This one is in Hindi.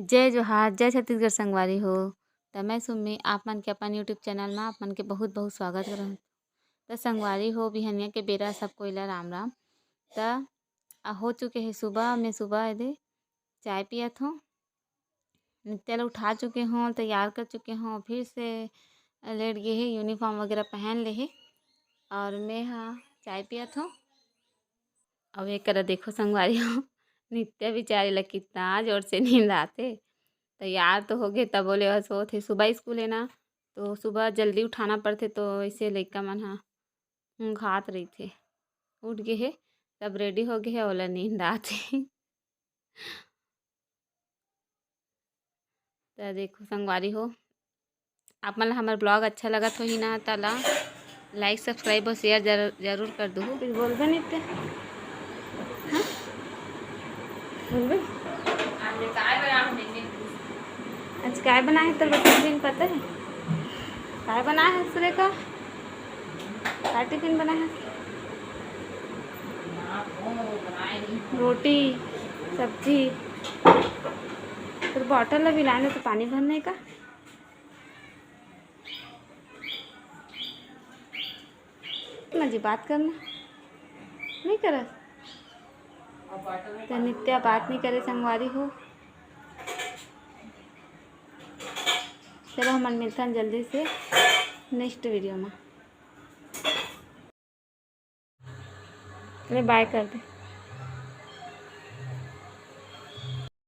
जय जोहार, जय छत्तीसगढ़ संगवारी हो। तो मैं सुम्मी आप मन के अपन यूट्यूब चैनल में आप मन के बहुत बहुत स्वागत करत। तो संगवारी हो बिहनिया के बेरा सब कोई ला राम राम। तो हो चुके हैं सुबह, मैं सुबह यदि चाय पियत हूँ, नित्या ला उठा चुके हों, तैयार कर चुके हों, फिर से लेट गए है, यूनिफॉर्म वगैरह पहन ले है और मैं हाँ चाय पियत हूँ। अब एक करा देखो संगवारी हो, नित्या बेचारी ला कितना जोर से नींद आते। तैयार तो हो गए तब बोले बस वो थे सुबह स्कूल है ना, तो सुबह जल्दी उठाना पड़ते, तो ऐसे लइका मन हाँ घात रही थे। उठ गए है तब रेडी हो गए है, ओला नींद आते। तो देखो संगवारी हो, आप मन हमार ब्लॉग अच्छा लगत हो ही ना, तला लाइक सब्सक्राइब और शेयर जरूर कर दो। कुछ बोलबे नित्या? हाँ बोलबे आज काय बना है? तो टिफिन पता है काय बना है? सुरेखा काय टिफिन बना है? रोटी सब्जी। फिर बॉटल ला भी लाने तो पानी भरने का। इतना जी बात करना नहीं करे, तो नित्या बात नहीं करे संगवारी हो। चलो हम मिलते हैं जल्दी से नेक्स्ट वीडियो में। बाय कर दे।